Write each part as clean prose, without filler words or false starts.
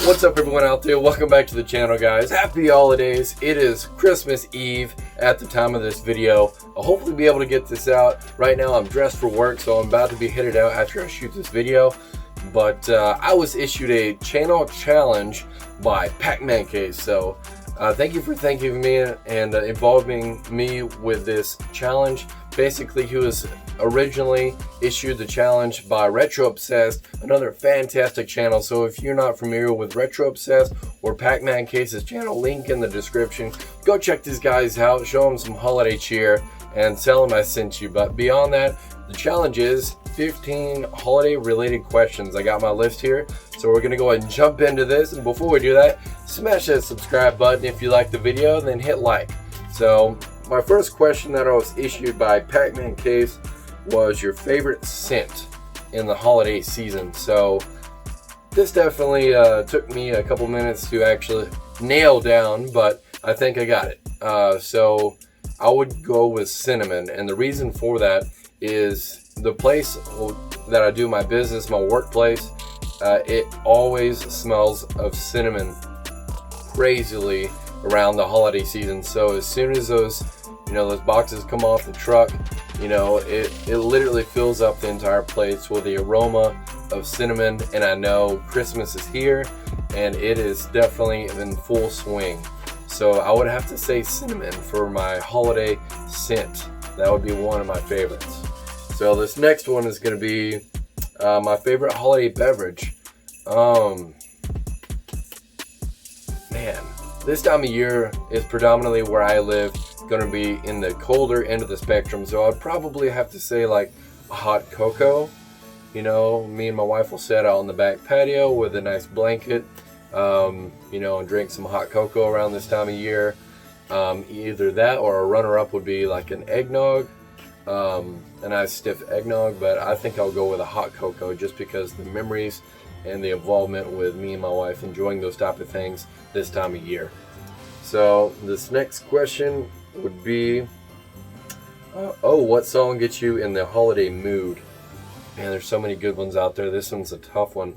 What's up, everyone out there? Welcome back to the channel, guys. Happy holidays. It is Christmas Eve at the time of this video. I'll hopefully be able to get this out. Right now I'm dressed for work, so I'm about to be headed out after I shoot this video. But I was issued a channel challenge by Pac-Man Case, so thank you for thanking me and involving me with this challenge. Basically, he was originally issued the challenge by Retro Obsessed, another fantastic channel. So if you're not familiar with Retro Obsessed or Pac-Man Case's channel, link in the description. Go check these guys out, show them some holiday cheer, and tell them I sent you. But beyond that, the challenge is 15 holiday related questions. I got my list here, so we're gonna go ahead and jump into this. And before we do that, smash that subscribe button if you like the video, and then hit like. So my first question that I was issued by Pac-Man Case was your favorite scent in the holiday season. So this definitely took me a couple minutes to actually nail down, but I think I got it. So I would go with cinnamon, and the reason for that is the place that I do my business, my workplace, it always smells of cinnamon crazily around the holiday season. So as soon as those boxes come off the truck, it literally fills up the entire place with the aroma of cinnamon, and I know Christmas is here and it is definitely in full swing. So I would have to say cinnamon for my holiday scent. That would be one of my favorites. So this next one is going to be my favorite holiday beverage. Man, this time of year is predominantly where I live going to be in the colder end of the spectrum, so I'd probably have to say like a hot cocoa. Me and my wife will sit out on the back patio with a nice blanket, and drink some hot cocoa around this time of year. Either that or a runner-up would be like an eggnog, a nice stiff eggnog, but I think I'll go with a hot cocoa just because the memories and the involvement with me and my wife enjoying those type of things this time of year. So this next question would be, what song gets you in the holiday mood? Man, there's so many good ones out there. This one's a tough one.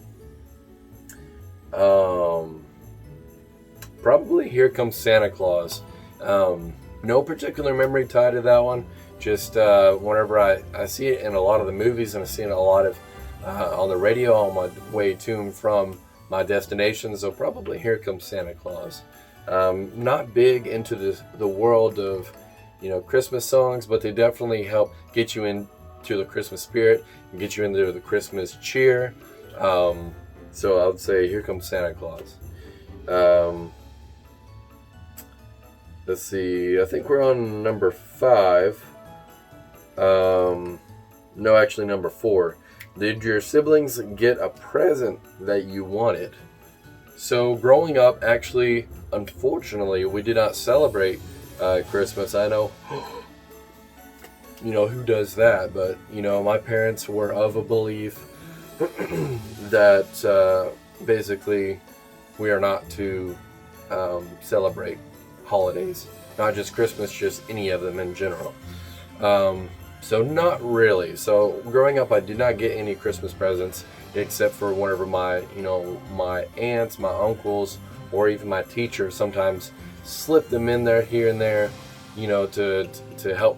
Probably Here Comes Santa Claus. No particular memory tied to that one. Just whenever I see it in a lot of the movies, and I see it a lot of on the radio on my way to and from my destination. So probably Here Comes Santa Claus. Not big into the world of Christmas songs, but they definitely help get you into the Christmas spirit and get you into the Christmas cheer. So I would say Here Comes Santa Claus. Let's see, I think we're on number 5. No, actually number 4. Did your siblings get a present that you wanted? So growing up, actually, unfortunately, we did not celebrate Christmas. I know, who does that, but my parents were of a belief that basically we are not to celebrate holidays, not just Christmas, just any of them in general. So not really. So growing up, I did not get any Christmas presents except for whenever my aunts, my uncles, or even my teacher sometimes slip them in there here and there, to help,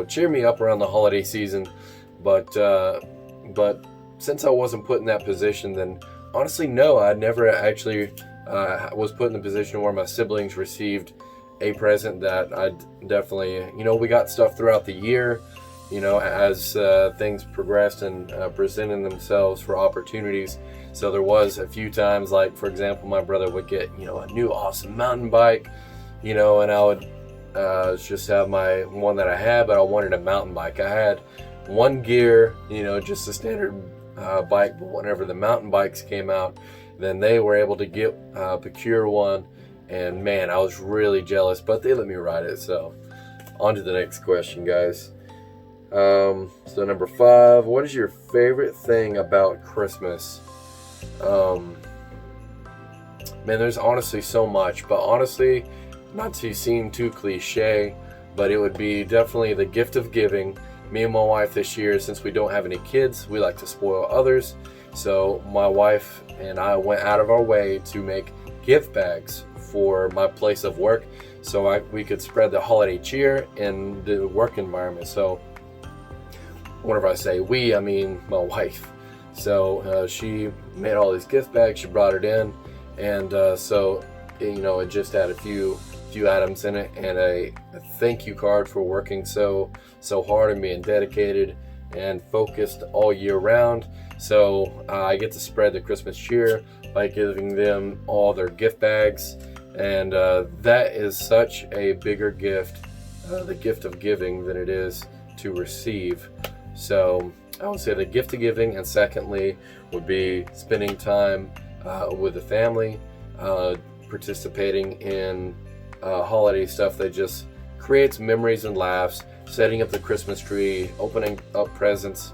cheer me up around the holiday season. But since I wasn't put in that position, then honestly, no, I never actually was put in the position where my siblings received a present that I definitely, we got stuff throughout the year, as things progressed and presented themselves for opportunities. So there was a few times, like for example, my brother would get, a new awesome mountain bike, and I would just have my one that I had, but I wanted a mountain bike. I had one gear, just a standard bike, but whenever the mountain bikes came out, then they were able to procure one, and man, I was really jealous, but they let me ride it. So on to the next question, guys. So number 5, what is your favorite thing about Christmas? Man, there's honestly so much, but honestly, not to seem too cliche, but it would be definitely the gift of giving. Me and my wife this year, since we don't have any kids, we like to spoil others. So my wife and I went out of our way to make gift bags for my place of work, so we could spread the holiday cheer in the work environment. So whenever I say we, I mean my wife. So she made all these gift bags, she brought it in, and so it just had a few items in it, and a thank you card for working so hard and being dedicated and focused all year round. So I get to spread the Christmas cheer by giving them all their gift bags, and that is such a bigger gift, the gift of giving, than it is to receive. So I would say the gift of giving, and secondly would be spending time with the family, participating in holiday stuff that just creates memories and laughs, setting up the Christmas tree, opening up presents,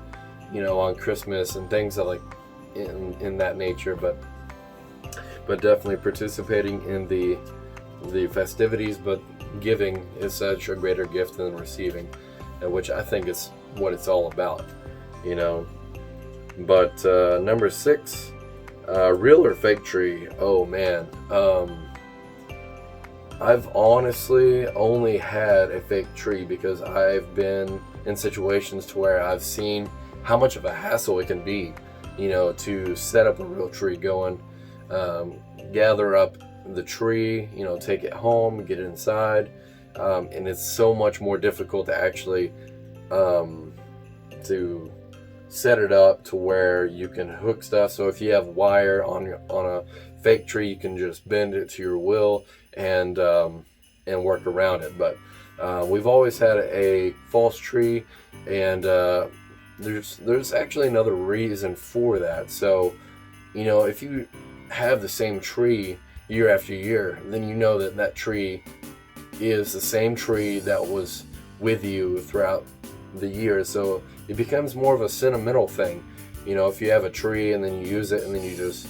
on Christmas and things like in that nature. But definitely participating in the festivities, but giving is such a greater gift than receiving, which I think is what it's all about, But number 6, real or fake tree. Oh man, I've honestly only had a fake tree because I've been in situations to where I've seen how much of a hassle it can be, to set up a real tree going, gather up the tree, take it home, get it inside, and it's so much more difficult to actually to set it up to where you can hook stuff. So if you have wire on a fake tree, you can just bend it to your will and work around it. But we've always had a false tree, and there's actually another reason for that. So if you have the same tree year after year, then you know that tree is the same tree that was with you throughout the year. So it becomes more of a sentimental thing. If you have a tree and then you use it and then you just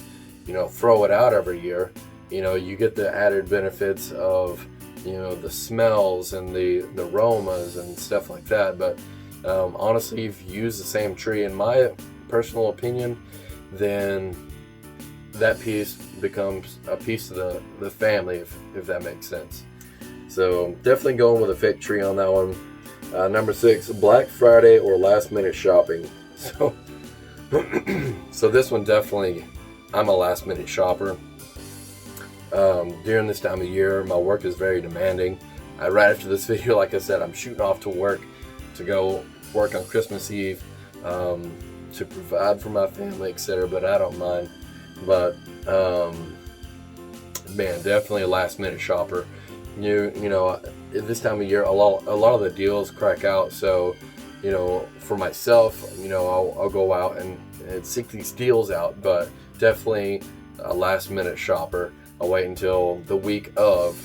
throw it out every year, you get the added benefits of the smells and the aromas and stuff like that. But honestly, if you use the same tree, in my personal opinion, then that piece becomes a piece of the family, if that makes sense. So definitely going with a fake tree on that one. Number 6, Black Friday or last minute shopping. So this one, definitely, I'm a last minute shopper. During this time of year, my work is very demanding. Right after this video, like I said, I'm shooting off to work to go work on Christmas Eve, to provide for my family, etc. But I don't mind. But man, definitely a last minute shopper. This time of year, a lot of the deals crack out. So, for myself, I'll go out and seek these deals out. But definitely a last minute shopper. I'll wait until the week of,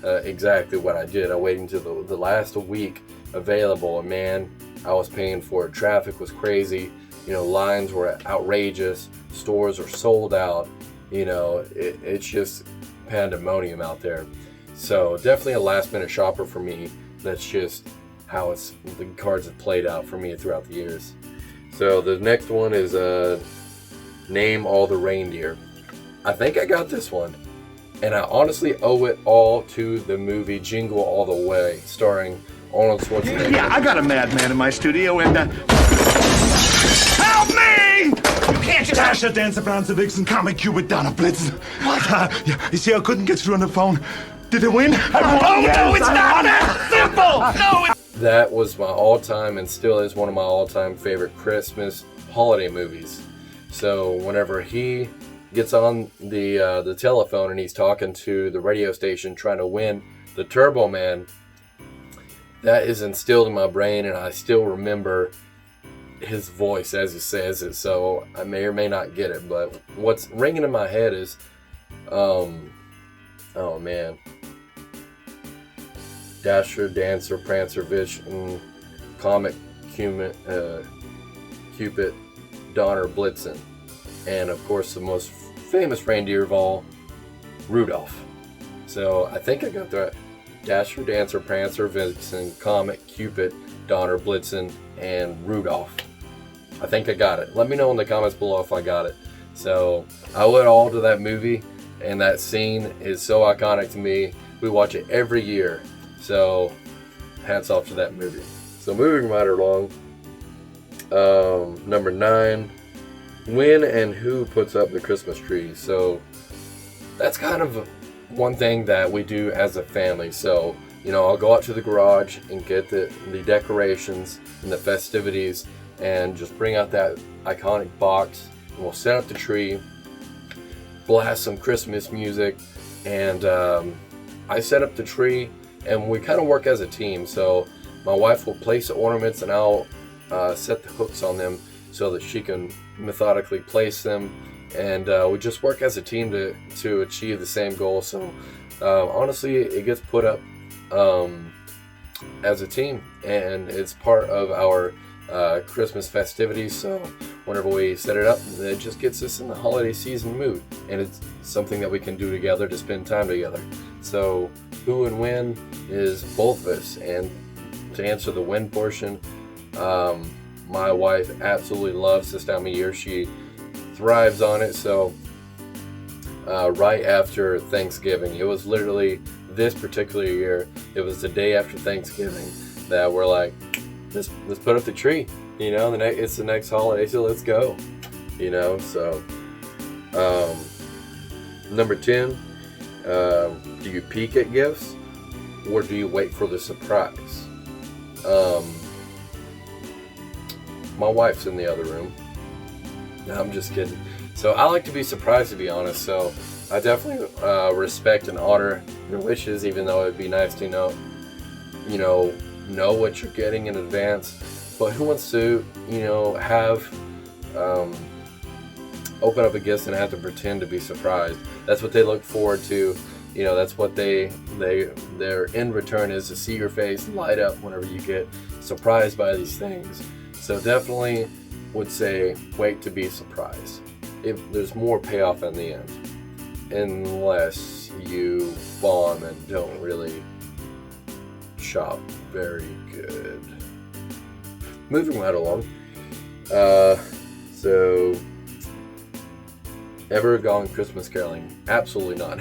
exactly what I did. I waited until the last week available, and man, I was paying for it. Traffic was crazy. Lines were outrageous. Stores are sold out. It's just pandemonium out there. So definitely a last minute shopper for me. That's just how the cards have played out for me throughout the years. So the next one is name all the reindeer. I think I got this one, and I honestly owe it all to the movie Jingle All the Way, starring Arnold Schwarzenegger. Yeah, I got a madman in my studio, and help me! You can't just Dasher, Dancer, Prancer, Vixen, Comet, Cupid, Donner, Blitzen. What? Yeah, you see, I couldn't get through on the phone. Did it win? No, it's not that simple! No, That was my all-time, and still is one of my all-time favorite Christmas holiday movies. So whenever he gets on the telephone and he's talking to the radio station trying to win the Turbo Man, that is instilled in my brain, and I still remember his voice as he says it. So I may or may not get it, but what's ringing in my head is, oh man, Dasher, Dancer, Prancer, Vixen, Comet, Cupid, Donner, Blitzen, and of course the most famous reindeer of all, Rudolph. So I think I got that. Dasher, Dancer, Prancer, Vixen, Comet, Cupid, Donner, Blitzen, and Rudolph. I think I got it. Let me know in the comments below if I got it. So I owe it all to that movie, and that scene is so iconic to me. We watch it every year. So hats off to that movie. So moving right along, number 9, when and who puts up the Christmas tree. So that's kind of one thing that we do as a family. So, I'll go out to the garage and get the decorations and the festivities and just bring out that iconic box, and we'll set up the tree, blast some Christmas music, and I set up the tree, and we kind of work as a team. So my wife will place the ornaments, and I'll set the hooks on them so that she can methodically place them, and we just work as a team to achieve the same goal. So honestly, it gets put up as a team, and it's part of our Christmas festivities. So whenever we set it up, it just gets us in the holiday season mood, and it's something that we can do together to spend time together. So who and when is both of us. And to answer the when portion, my wife absolutely loves this time of year. She thrives on it. So right after Thanksgiving, it was literally this particular year, it was the day after Thanksgiving that we're like, let's put up the tree. It's the next holiday, so let's go. So number 10, do you peek at gifts, or do you wait for the surprise? My wife's in the other room. No, I'm just kidding. So I like to be surprised, to be honest. So I definitely respect and honor your wishes, even though it'd be nice to know what you're getting in advance. But who wants to, have open up a gift and have to pretend to be surprised? That's what they look forward to. That's what their end return is, to see your face light up whenever you get surprised by these things. So definitely would say wait to be surprised. If there's more payoff in the end, unless you bomb and don't really shop very good. Moving right along. So ever gone Christmas caroling? Absolutely not.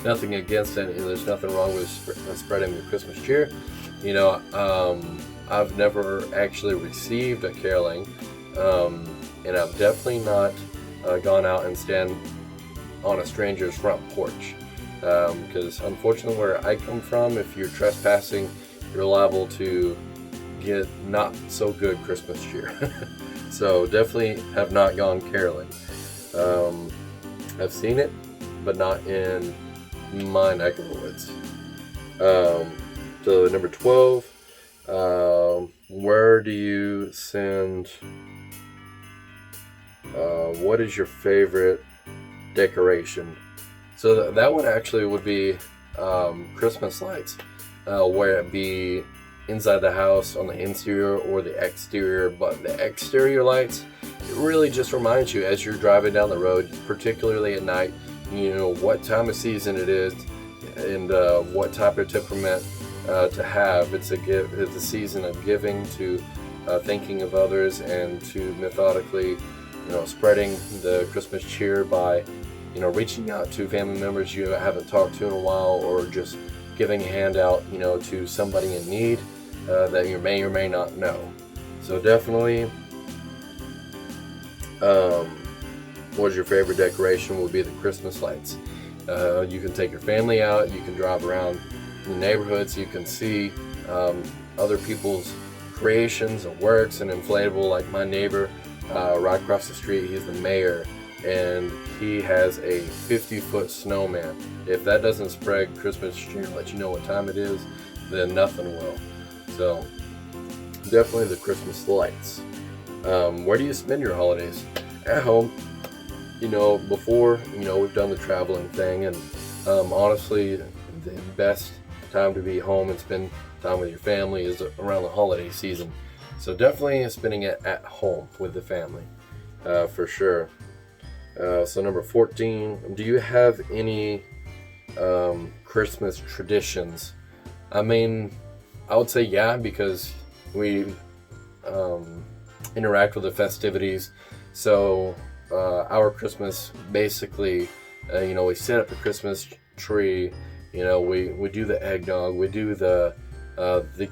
Nothing against it. There's nothing wrong with spreading the Christmas cheer. I've never actually received a caroling, and I've definitely not gone out and stand on a stranger's front porch, because unfortunately where I come from, if you're trespassing, you're liable to get not so good Christmas cheer. So definitely have not gone caroling. I've seen it, but not in my neck of the woods. So number 12, where do you send, what is your favorite decoration? So that one actually would be Christmas lights, where it be inside the house on the interior or the exterior. But the exterior lights, it really just reminds you as you're driving down the road, particularly at night, what time of season it is, and what type of temperament to have. It's a season of giving, to thinking of others, and to methodically spreading the Christmas cheer by reaching out to family members you haven't talked to in a while, or just giving a handout to somebody in need that you may or may not know. So definitely, what's your favorite decoration would be the Christmas lights. You can take your family out, you can drive around the neighborhoods, you can see other people's creations and works, and inflatable, like my neighbor right across the street, he's the mayor, and he has a 50-foot snowman. If that doesn't spread Christmas cheer and let you know what time it is, then nothing will. So definitely the Christmas lights. Where do you spend your holidays? At home. Before we've done the traveling thing, and honestly the best time to be home and spend time with your family is around the holiday season. So definitely spending it at home with the family, for sure. So number 14, do you have any Christmas traditions? I mean, I would say yeah, because we interact with the festivities. So our Christmas basically, we set up the Christmas tree. We do the eggnog, we do the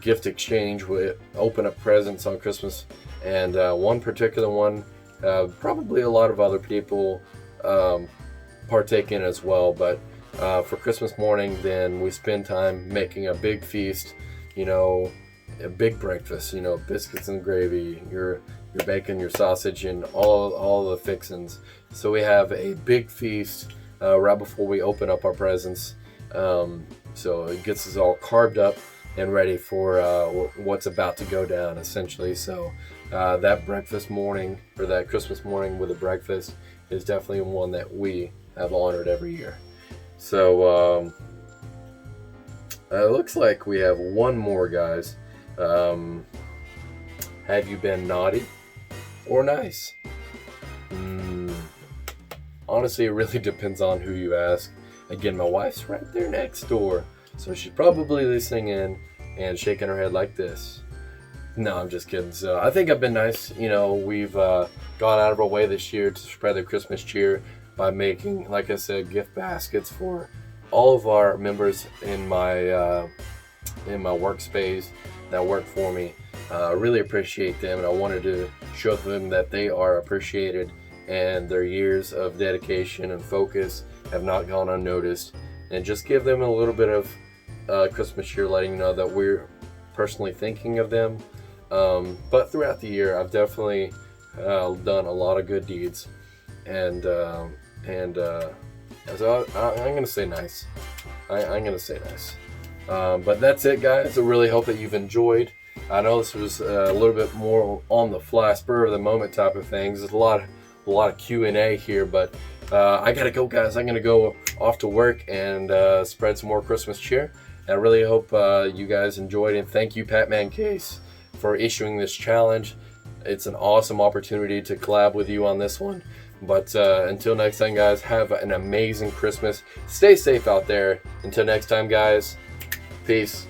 gift exchange, we open up presents on Christmas, and one particular one, probably a lot of other people partake in as well, but for Christmas morning, then we spend time making a big feast, a big breakfast, biscuits and gravy, your bacon, your sausage, and all the fixins. So we have a big feast right before we open up our presents. So it gets us all carved up and ready for what's about to go down, essentially. So that breakfast morning, or that Christmas morning with a breakfast, is definitely one that we have honored every year. So it looks like we have one more, guys. Have you been naughty or nice? Honestly, it really depends on who you ask. Again, my wife's right there next door, so she's probably listening in and shaking her head like this. No, I'm just kidding. So I think I've been nice. We've gone out of our way this year to spread the Christmas cheer by making, like I said, gift baskets for all of our members in my workspace that work for me. I really appreciate them, and I wanted to show them that they are appreciated and their years of dedication and focus have not gone unnoticed, and just give them a little bit of Christmas cheer, letting you know that we're personally thinking of them. But throughout the year, I've definitely done a lot of good deeds, and so I'm gonna say nice. I'm gonna say nice. But that's it, guys. I really hope that you've enjoyed. I know this was a little bit more on the fly, spur of the moment type of things. There's a lot of Q&A here, but I gotta go, guys. I'm gonna go off to work and spread some more Christmas cheer. And I really hope you guys enjoyed, and thank you, Patman Case, for issuing this challenge. It's an awesome opportunity to collab with you on this one. But until next time, guys, have an amazing Christmas. Stay safe out there. Until next time, guys, peace.